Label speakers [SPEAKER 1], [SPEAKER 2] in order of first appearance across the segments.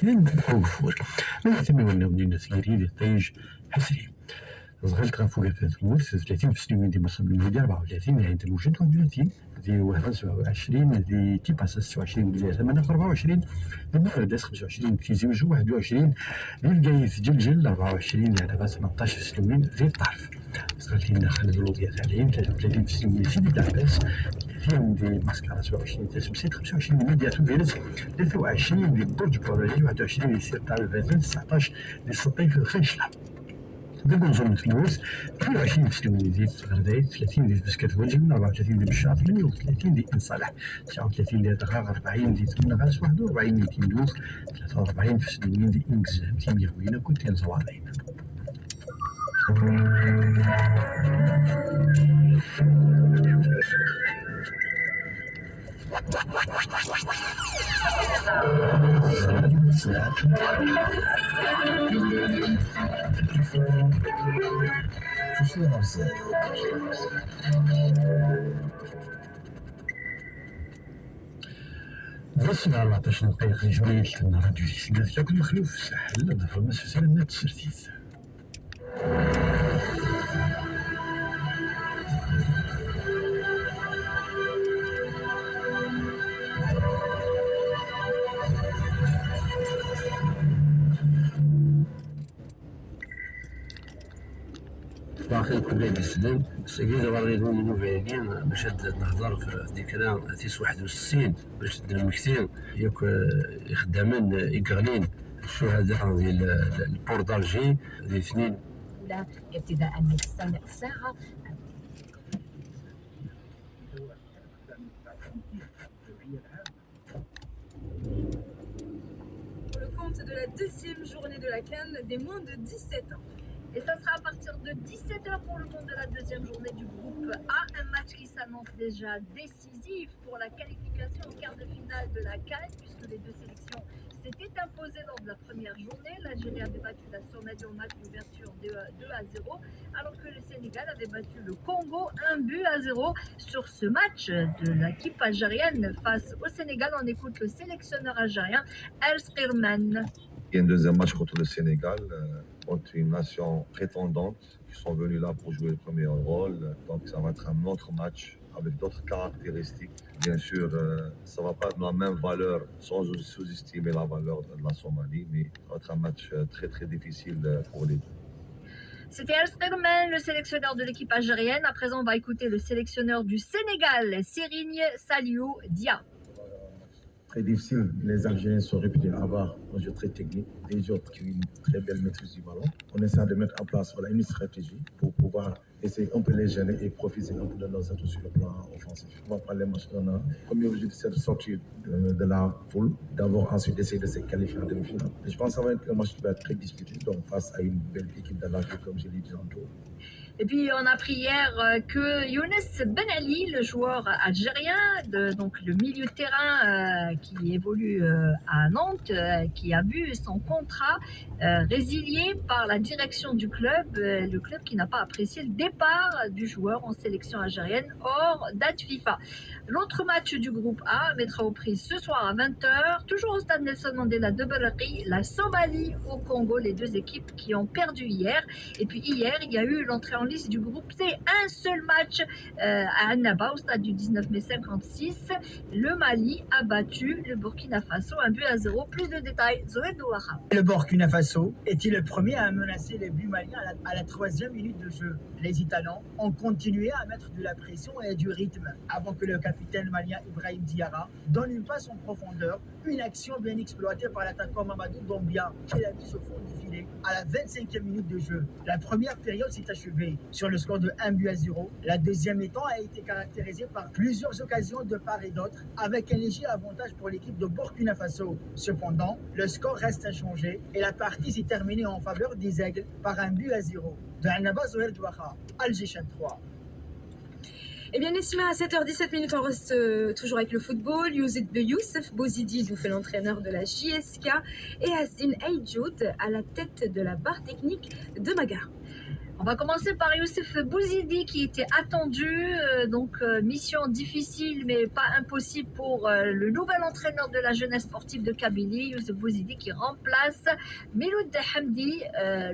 [SPEAKER 1] كاين الوفور ما يهتموا الناس غير يطيج حسري صغرت غنفوق في المورس 30 في سنين دي مصر بالميديا 34 يعني انت موجود 31 دي 27 دي تي باس 26 بدايه انا 24 دابا داز 25 كيزوج 21 اللي بقى يتجلجل 24 دابا 18 في سنين زيد طرف صغرت لنا خالد الوضيع 30 33 في سنين سيدي العباس فيهم دي ماسكارا 27 تسمسيت 25 ميديا فيرس 23 دي برج بورالي 21 دي سيرتال 19 دي سطيف في الخنشله دابا نزول نتفلوس 22 في سلوين ديال غردايد 30 ديال بسكات والجبن 34 ديال بالشاط 38 ديال انصالح 39 ديال دغاغ 40 ديال تمنغاس 41 ديال تندوز 43 في سلوين ديال انكس 200 ديال خوينا كنت نزوالين نسمع 14 دقيقة جوية النهار دوزي سنة كنت مخلوف في الساحل ضفر الناس في سلامات السرتيس باقي كبير السلام سيدي غادي نوفيين باش نهضر في ذكرى تيس 61 باش المكتين ياك خدامين يقغلين الشهداء ديال البور دالجي ديال اثنين
[SPEAKER 2] ابتداء من الساعة.
[SPEAKER 3] Le compte de la deuxième journée de la CAN des moins de 17 ans. Et ça sera à partir de 17h pour le compte de la deuxième journée du groupe A. Un match qui s'annonce déjà décisif pour la qualification au quart de finale de la CAN, puisque les deux sélections s'étaient imposées lors de la première journée. L'Algérie avait battu la Somalie au match d'ouverture 2-0, alors que le Sénégal avait battu le Congo 1-0. Sur ce match de l'équipe algérienne face au Sénégal, on écoute le sélectionneur algérien El Skirman.
[SPEAKER 4] Il y a un deuxième match contre le Sénégal, contre une nation prétendante qui sont venus là pour jouer le premier rôle. Donc ça va être un autre match avec d'autres caractéristiques. Bien sûr, ça ne va pas être la même valeur sans sous-estimer la valeur de la Somalie, mais ça va être un match très très difficile pour les deux.
[SPEAKER 3] C'était El Skirman, le sélectionneur de l'équipe algérienne. À présent, on va écouter le sélectionneur du Sénégal, Serigne Saliou Dia.
[SPEAKER 5] Très difficile. Les Algériens sont réputés avoir un jeu très technique, des joueurs qui ont une très belle maîtrise du ballon. On essaie de mettre en place une stratégie pour pouvoir essayer un peu les gêner et profiter un peu de nos atouts sur le plan offensif. On va prendre les matchs d'un an. Premier objectif, c'est de sortir de la poule, d'abord ensuite essayer de se qualifier en demi-finale. Je pense que ça va être un match qui va être très disputé, donc face à une belle équipe d'Algérie, comme je l'ai dit tantôt.
[SPEAKER 3] Et puis on a appris hier que Younes Ben Ali, le joueur algérien, donc le milieu de terrain qui évolue à Nantes, qui a vu son contrat résilié par la direction du club, le club qui n'a pas apprécié le départ du joueur en sélection algérienne hors date FIFA. L'autre match du groupe A mettra aux prises ce soir à 20h, toujours au stade Nelson Mandela de Bellary, la Somalie au Congo, les deux équipes qui ont perdu hier. Et puis hier, il y a eu l'entrée en liste du groupe C, un seul match à Annaba au stade du 19 mai 56. Le Mali a battu le Burkina Faso 1-0. Plus de détails, Zoé Douaha.
[SPEAKER 6] Le Burkina Faso est-il le premier à menacer les buts maliens à la 3e minute de jeu? Les Italiens ont continué à mettre de la pression et du rythme avant que le capitaine malien Ibrahim Diarra donne une passe en profondeur, une action bien exploitée par l'attaquant Mamadou Doumbia qui a mis au fond du filet à la 25e minute de jeu. La première période s'est achevée sur le score de 1-0. La deuxième mi-temps a été caractérisée par plusieurs occasions de part et d'autre avec un léger avantage pour l'équipe de Burkina Faso. Cependant, le score reste inchangé et la partie s'est terminée en faveur des Aigles par 1-0. De Annaba, Zohel Douaha, Alger 3.
[SPEAKER 3] Eh bien, Nessima, à 7h17, on reste toujours avec le football. Youssef Bozidi nous fait l'entraîneur de la JSK et Hassin Aïdjoud à la tête de la barre technique de Maga. On va commencer par Youssef Bouzidi qui était attendu, mission difficile mais pas impossible pour le nouvel entraîneur de la jeunesse sportive de Kabylie, Youssef Bouzidi qui remplace Miloud Hamdi,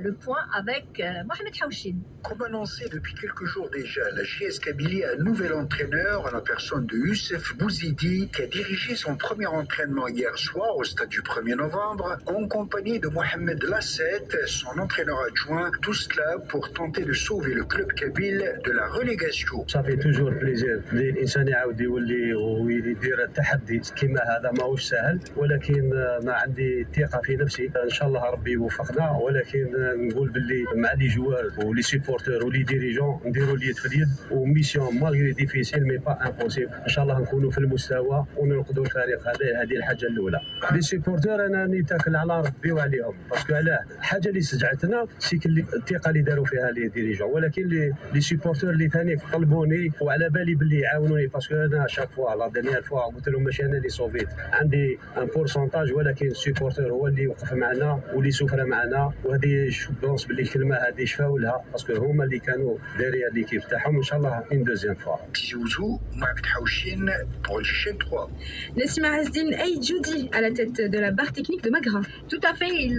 [SPEAKER 3] le point avec Mohamed Haouchine.
[SPEAKER 7] Comme annoncé depuis quelques jours déjà, la JS Kabylie a un nouvel entraîneur en la personne de Youssef Bouzidi qui a dirigé son premier entraînement hier soir au stade du 1er novembre en compagnie de Mohamed Lasset, son entraîneur adjoint, tout cela pour tenter de sauver le club kabyle de la relégation.
[SPEAKER 1] Ça fait toujours plaisir للانسان يعاود يولي ويدير التحدي كما هذا ماهوش سهل ولكن ما عندي ثقه في نفسي ان شاء الله ربي يوفقنا ولكن نقول باللي مع لي جوار ولي سيبورتور ولي ديريجون نديروا اليد في اليد وميسيون مالغري ديفيسيل مي با امبوسيبل ان شاء الله نكونوا في المستوى وننقذوا الفريق هذه الحاجه الاولى. لي سيبورتور انا نتاكل على ربي وعليهم باسكو علاه الحاجه اللي سجعتنا سي الثقه اللي داروا فيها لي ديريجون ولكن لي سيبورتور اللي ثاني طلبوني وعلى بالي باللي يعاونوني باسكو انا شاك فوا لا دينيير فوا قلت لهم ماشي انا اللي صوفيت عندي ان بورسونتاج ولكن السيبورتور هو اللي وقف معنا واللي سفر معنا وهذه بونس باللي الكلمه هذه شفاو لها باسكو هما اللي كانوا داريا ليكيب تاعهم ان شاء الله اون دوزيام فوا.
[SPEAKER 7] Tizouzou, Mohamed Haouchine pour le chaîne 3.
[SPEAKER 8] Nassima Hasdin Aïdjoudi à la tête de la barre technique de Magra.
[SPEAKER 3] Tout à fait, il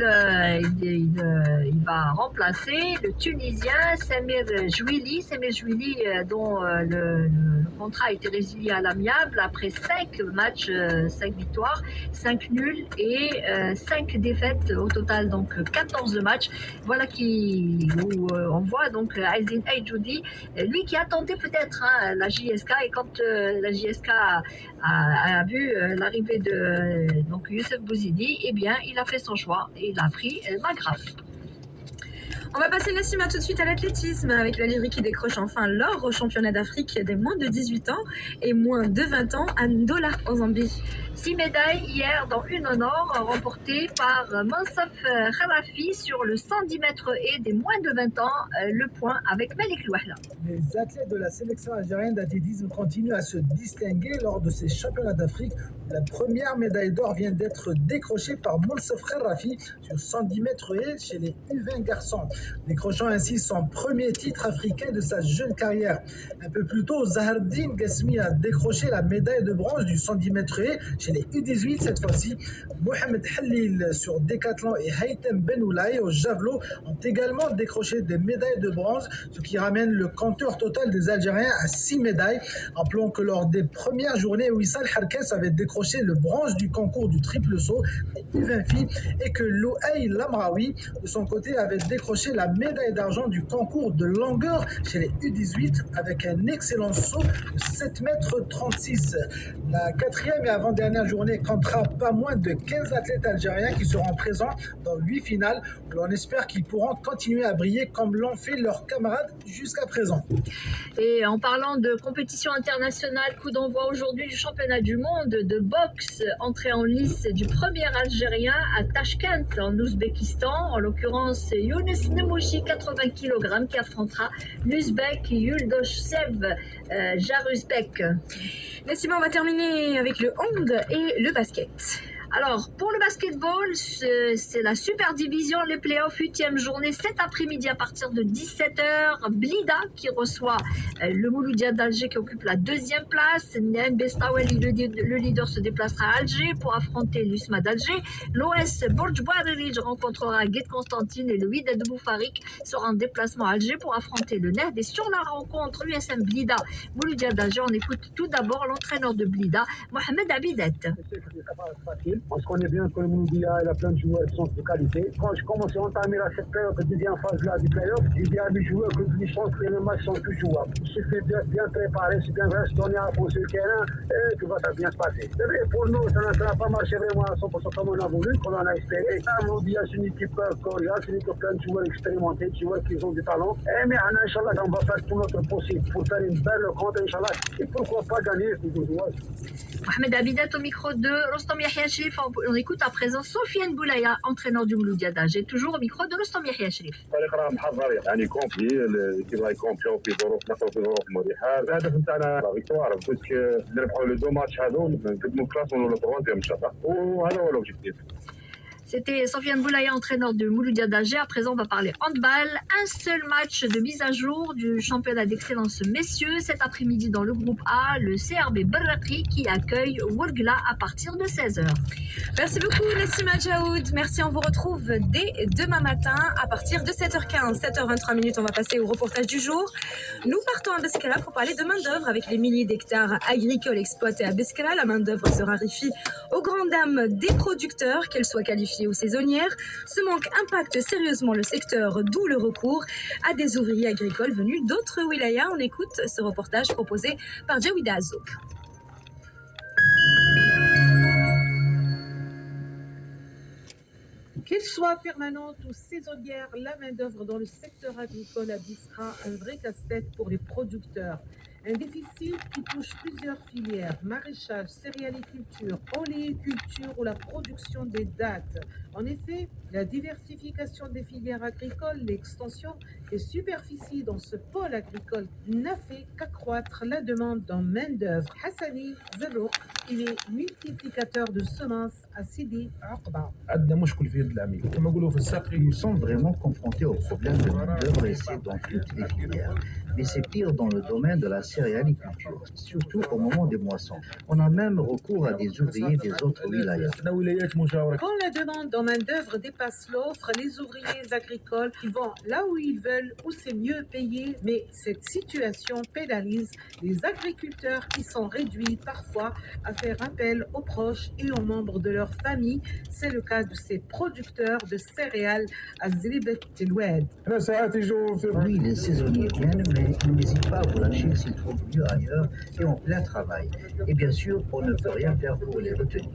[SPEAKER 3] va remplacer le Tunisien Samir Jouili, dont le contrat a été résilié à l'amiable après 5 matchs, 5 victoires, 5 nuls et 5 défaites au total, donc 14 matchs. Voilà où on voit donc Aizin Aïdjoudi, lui qui attendait peut-être la JSK, et quand la JSK a vu l'arrivée de Youssef Bouzidi, eh bien il a fait son choix et il a pris Magra.
[SPEAKER 8] On va passer Nassima tout de suite à l'athlétisme avec l'Algérie qui décroche enfin l'or au championnat d'Afrique des moins de 18 ans et moins de 20 ans à Ndola en Zambie.
[SPEAKER 3] 6 médailles hier dans une en or remportées par Mansaf Kharafi sur le 110 mètres et des moins de 20 ans, le point avec Malik Louahla.
[SPEAKER 6] Les athlètes de la sélection algérienne d'athlétisme continuent à se distinguer lors de ces championnats d'Afrique. La première médaille d'or vient d'être décrochée par Mansaf Kharafi sur 110 mètres et chez les U20 garçons, décrochant ainsi son premier titre africain de sa jeune carrière. Un peu plus tôt, Zahardine Gasmi a décroché la médaille de bronze du 110 mètres et chez les U18 cette fois-ci. Mohamed Halil sur décathlon et Haytham Benoulaye au javelot ont également décroché des médailles de bronze, ce qui ramène le compteur total des Algériens à 6 médailles. Rappelons que lors des premières journées, Wissal Harkes avait décroché le bronze du concours du triple saut des U20 filles et que Louaï Lamraoui, de son côté, avait décroché la médaille d'argent du concours de longueur chez les U18 avec un excellent saut de 7 mètres 36. La quatrième et avant-dernière journée comptera pas moins de 15 athlètes algériens qui seront présents dans 8 finales. On espère qu'ils pourront continuer à briller comme l'ont fait leurs camarades jusqu'à présent.
[SPEAKER 3] Et en parlant de compétition internationale, coup d'envoi aujourd'hui du championnat du monde de boxe, entrée en lice du premier Algérien à Tashkent en Ouzbékistan, en l'occurrence Younes Nemouchi, 80 kg, qui affrontera l'Ouzbek Yuldoshev Jaruzbek.
[SPEAKER 8] Nassima, on va terminer avec le hand et le basket.
[SPEAKER 3] Alors, pour le basketball, c'est la super division, les playoffs, 8e journée, cet après-midi à partir de 17h. Blida qui reçoit le Mouloudia d'Alger qui occupe la 2e place. Nen Bestaweli, le leader, se déplacera à Alger pour affronter l'USMA d'Alger. L'OS Borj Bouarerij rencontrera Guet Constantine et le Wydad Boufarik sera en déplacement à Alger pour affronter le NERD. Et sur la rencontre USM Blida, Mouloudia d'Alger, on écoute tout d'abord l'entraîneur de Blida, Mohamed Abidet.
[SPEAKER 9] On se connaît bien que le Mouloudia, il a plein de joueurs qui sont de qualité. Quand je commence à entamer cette période, la deuxième phase-là du play-off, je dis à mes joueurs que je pense que les matchs sont plus jouables. Il suffit de bien préparer, c'est bien vrai, se donner à fond sur le terrain et tout va bien se passer. C'est vrai, pour nous, ça n'a pas marché vraiment à 100% comme on a voulu, comme on a espéré. Le Mouloudia, c'est une équipe cordiale, c'est une équipe plein de joueurs expérimentés, des joueurs qui ont du talent. Mais Inch'Allah, on va faire tout notre possible pour faire une belle rencontre, Inch'Allah. Et pourquoi pas gagner ces deux joueurs.
[SPEAKER 3] Mohamed Abidet au micro de Rostom Yahya Sherif. On écoute à présent Sofiane Boulaya, entraîneur du Mouloudia d'Alger, toujours au micro de Rostom Yahya Sherif.
[SPEAKER 10] الفريق راه محضر يعني كومبلي كيبغى يكومبليو في ظروف نخرجوا في ظروف مريحه. الهدف نتاعنا لا فيكتوار باسكو نربحوا لي دو ماتش هذو نقدموا كلاسمون ولا 3 ان شاء الله وهذا هو الاوبجيكتيف.
[SPEAKER 3] C'était Sofiane Boulaya, entraîneur de Mouloudia d'Alger. À présent, on va parler handball. Un seul match de mise à jour du championnat d'excellence messieurs. Cet après-midi, dans le groupe A, le CRB Barraqi qui accueille Ouargla à partir de 16h.
[SPEAKER 8] Merci beaucoup Nassima Djaoud. Merci, on vous retrouve dès demain matin à partir de 7h15. 7h23, on va passer au reportage du jour. Nous partons à Beskala pour parler de main-d'œuvre avec les milliers d'hectares agricoles exploités à Beskala. La main-d'œuvre se raréfie aux grandes dames des producteurs, qu'elles soient qualifiées ou saisonnières. Ce manque impacte sérieusement le secteur, d'où le recours à des ouvriers agricoles venus d'autres wilayas. On écoute ce reportage proposé par Jawida Azouk.
[SPEAKER 11] Qu'elle soit permanente ou saisonnière, la main-d'œuvre dans le secteur agricole à Biskra, un vrai casse-tête pour les producteurs. Un déficit qui touche plusieurs filières, maraîchage, céréaliculture, oléiculture ou la production des dattes. En effet, la diversification des filières agricoles, l'extension des superficies dans ce pôle agricole n'a fait qu'accroître la demande en main-d'œuvre. Hassani Zerouk, il est multiplicateur de semences à Sidi Aqba.
[SPEAKER 12] Nous sommes vraiment confrontés au problème de main-d'œuvre et c'est dans toutes les filières. Mais c'est pire dans le domaine de la céréaliculture, surtout au moment des moissons. On a même recours à des ouvriers des autres wilayas.
[SPEAKER 11] Quand la demande en main-d'œuvre dépasse l'offre, les ouvriers agricoles ils vont là où ils veulent, où c'est mieux payé. Mais cette situation pénalise les agriculteurs qui sont réduits parfois à faire appel aux proches et aux membres de leur famille. C'est le cas de ces producteurs de céréales à Zlibet Teloued.
[SPEAKER 12] Oui, les saisonniers viennent, mais ils n'hésitent pas à vous lâcher s'ils trouvent mieux ailleurs et en plein travail. Et bien sûr, on ne peut rien faire pour les retenir.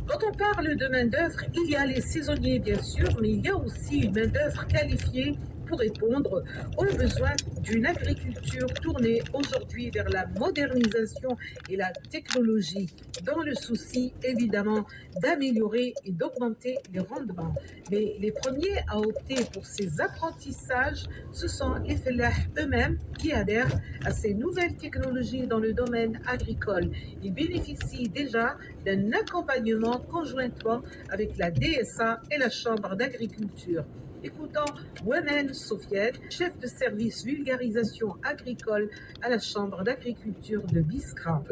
[SPEAKER 11] Quand on parle de main-d'œuvre, il y a les saisonniers bien sûr, mais il y a aussi une main-d'œuvre qualifiée pour répondre aux besoins d'une agriculture tournée aujourd'hui vers la modernisation et la technologie, dans le souci évidemment d'améliorer et d'augmenter les rendements. Mais les premiers à opter pour ces apprentissages, ce sont les fellahs eux-mêmes qui adhèrent à ces nouvelles technologies dans le domaine agricole. Ils bénéficient déjà d'un accompagnement conjointement avec la DSA et la Chambre d'agriculture. Écoutons Ouamen Sofiane, chef de service vulgarisation agricole à la Chambre d'agriculture de Biskra.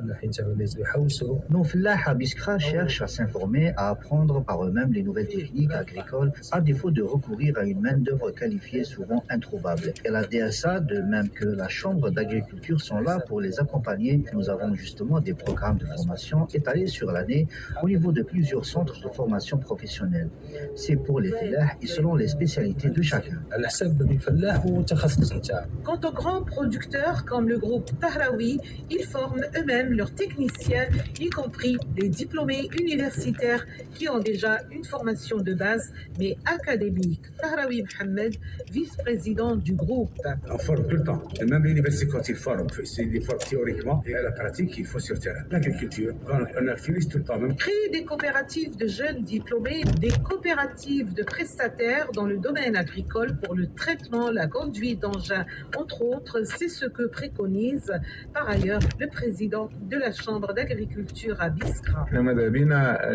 [SPEAKER 12] Nos flahs à Biskra cherchent à s'informer, à apprendre par eux-mêmes les nouvelles techniques agricoles, à défaut de recourir à une main-d'œuvre qualifiée souvent introuvable. Et la DSA, de même que la Chambre d'agriculture, sont là pour les accompagner. Nous avons justement des programmes de formation étalés sur l'année au niveau de plusieurs centres de formation professionnelle. C'est pour les flahs et selon les spécialités de chacun.
[SPEAKER 11] Quant aux grands producteurs comme le groupe Tahraoui, ils forment eux-mêmes leurs techniciens, y compris les diplômés universitaires qui ont déjà une formation de base, mais académique. Tahraoui Mohamed, vice-président du groupe.
[SPEAKER 13] On forme tout le temps. Et même l'université quand ils forment, c'est des formes théoriquement et à la pratique, il faut sur terrain. L'agriculture, on activise tout le temps. Même.
[SPEAKER 11] Créer des coopératives de jeunes diplômés, des coopératives de prestataires dans le domaine agricole pour le traitement, la conduite d'engins, entre autres, c'est ce que préconise par ailleurs le président de la Chambre d'agriculture à Biskra.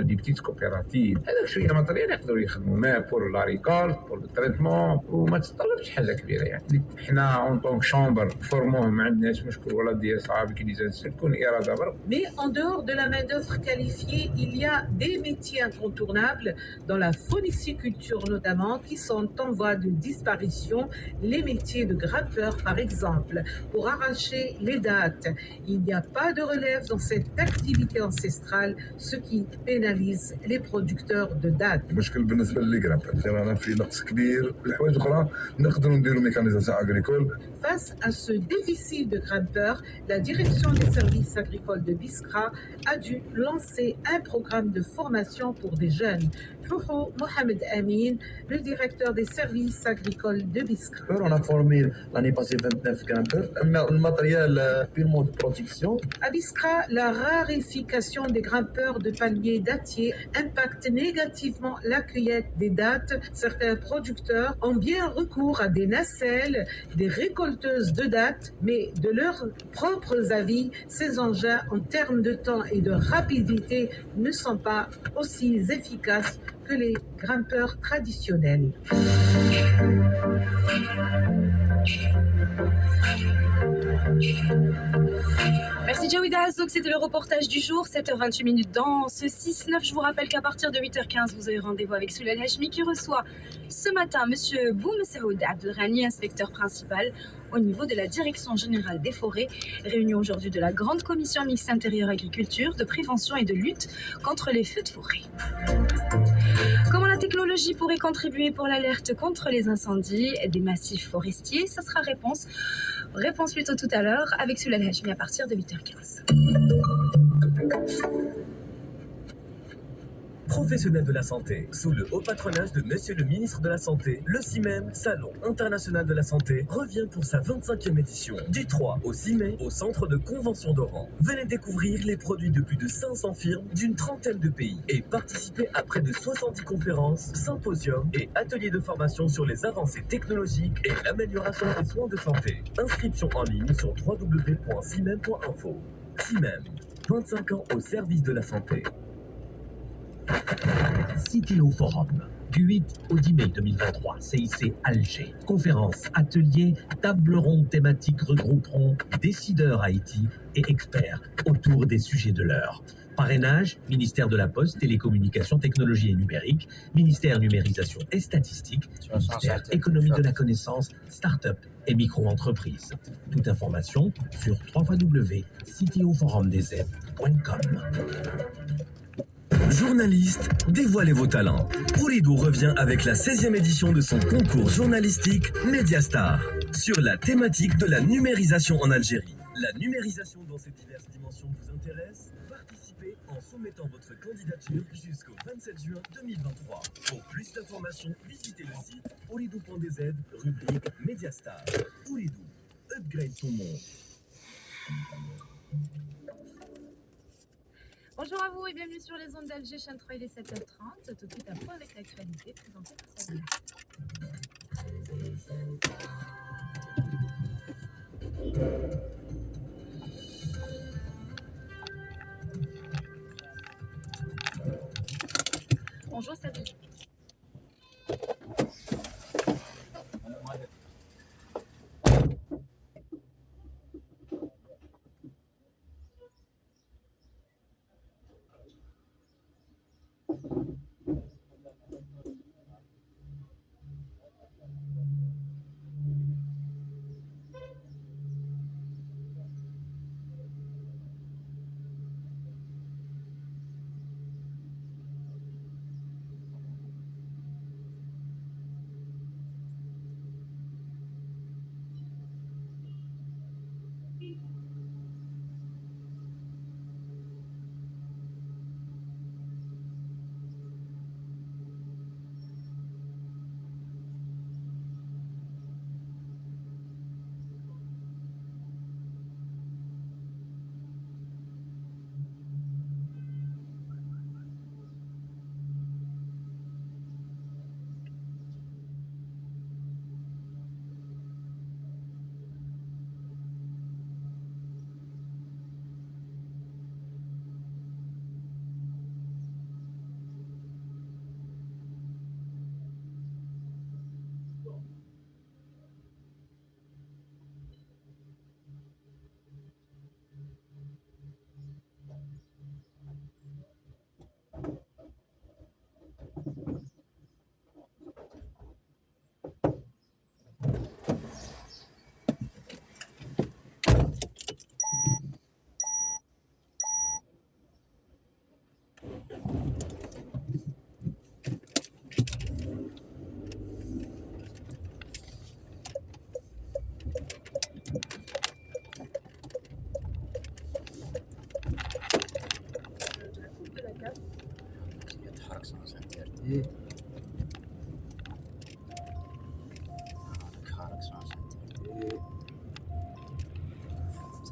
[SPEAKER 13] des petites coopératives. هذاك شويه ماتريال يقدروا يخدموا ما pour la récolte, pour le traitement وما تتطلبش حاجه كبيره يعني. احنا اون طونك شامبر فورموهم ما عندناش مشكل ولا دي اصحاب كي تكون اراده برك.
[SPEAKER 11] Mais en dehors de la main-d'œuvre qualifiée, il y a des métiers incontournables dans la phonicculture notamment qui sont en voie de disparition, les métiers de grimpeur par exemple. Pour arracher les dattes, il n'y a pas de relève dans cette activité ancestrale, ce qui pénalise les producteurs de dattes.
[SPEAKER 4] المشكل بالنسبه للجرامبر رانا في نقص كبير في الحوايج الاخرى نقدروا نديروا ميكانيزاسيون اغريكول.
[SPEAKER 11] Face à ce déficit de grimpeurs, la direction des services agricoles de Biskra a dû lancer un programme de formation pour des jeunes. Rouhou Mohamed Amin, le directeur des services agricoles de Biskra.
[SPEAKER 14] On a formé l'année passée 29 grimpeurs. Le matériel purement de protection.
[SPEAKER 11] À Biskra, la raréfaction des grimpeurs de palmiers dattiers impacte négativement la cueillette des dattes. Certains producteurs ont bien recours à des nacelles, des récolteuses de dattes, mais de leurs propres avis, ces engins en termes de temps et de rapidité ne sont pas aussi efficaces que les grimpeurs traditionnels.
[SPEAKER 8] Merci Jawida Hazouk, c'était le reportage du jour, 7h28 dans ce 6-9. Je vous rappelle qu'à partir de 8h15, vous avez rendez-vous avec Soulal Hachmi qui reçoit ce matin Monsieur Boumessaoud Abdelrani, inspecteur principal au niveau de la Direction Générale des Forêts. Réunion aujourd'hui de la Grande Commission Mixte Intérieure Agriculture, de prévention et de lutte contre les feux de forêt. Comment la technologie pourrait contribuer pour l'alerte contre les incendies des massifs forestiers? Ça sera réponse plutôt tout à l'heure avec Soulal Hachmi à partir de 8h15.
[SPEAKER 15] Professionnels de la santé, sous le haut patronage de Monsieur le ministre de la Santé, le CIMEM, Salon international de la santé, revient pour sa 25e édition. Du 3 au 6 mai, au centre de convention d'Oran. Venez découvrir les produits de plus de 500 firmes d'une trentaine de pays et participer à près de 70 conférences, symposiums et ateliers de formation sur les avancées technologiques et l'amélioration des soins de santé. Inscription en ligne sur www.cimem.info. CIMEM, 25 ans au service de la santé.
[SPEAKER 16] Citéo Forum, du 8 au 10 mai 2023, CIC Alger. Conférences, ateliers, tables rondes thématiques regrouperont décideurs Haïti et experts autour des sujets de l'heure. Parrainage, ministère de la Poste, Télécommunications, Technologie et Numérique, ministère Numérisation et Statistique, ministère Économie de la Connaissance, Start-up et Micro-entreprises. Toute information sur www.citoforumdz.com.
[SPEAKER 15] Journalistes, dévoilez vos talents. Ouridou revient avec la 16e édition de son concours journalistique Mediastar sur la thématique de la numérisation en Algérie. La numérisation dans ses diverses dimensions vous intéresse? Participez en soumettant votre candidature jusqu'au 27 juin 2023. Pour plus d'informations, visitez le site ouridou.dz, rubrique Mediastar. Ouridou, upgrade ton monde.
[SPEAKER 8] Bonjour à vous et bienvenue sur les ondes d'Alger, chaîne 3, il est 7h30. Tout de suite un point avec l'actualité présentée par Sabine. Bonjour Sabine.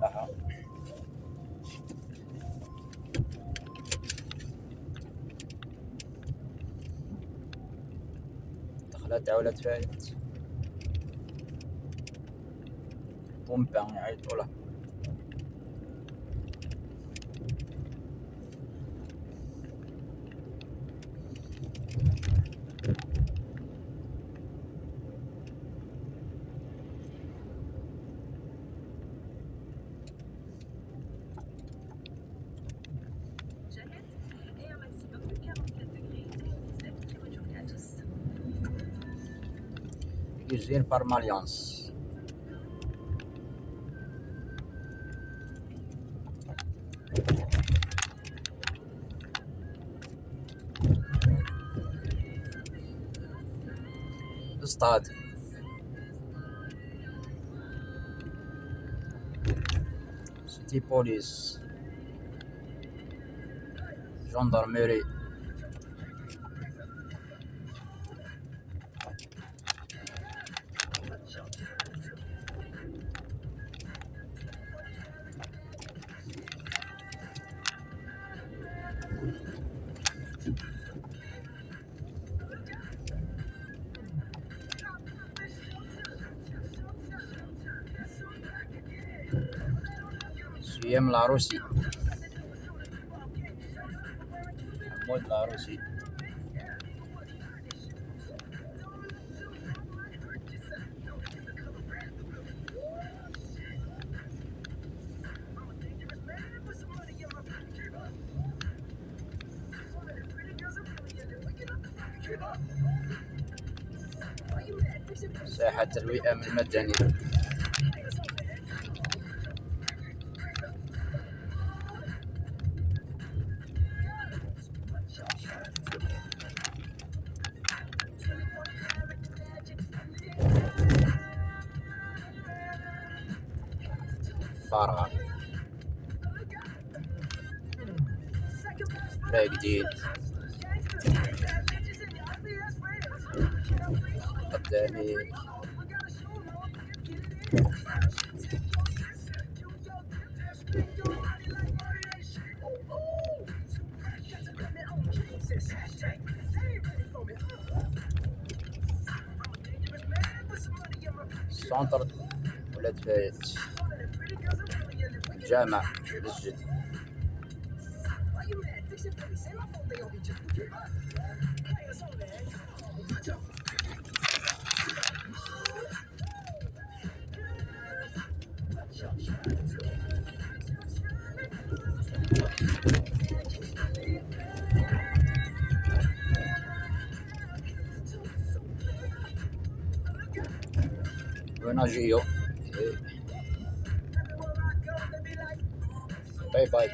[SPEAKER 17] صح دخلت عولت فايت بومبان يعيطوا له
[SPEAKER 8] Jeannette, et un maximum de 44 degrés. Très bonne journée à tous.
[SPEAKER 17] Usine Parmaliance. Stade. City Police. Gendarmerie. CM La Russie. Mode La Russie. ساحة الوئام المدني. فارغة. لا جديد. قدامي. سنتر ولاد فايت. جامع مسجد. Buonagio. Bye bye.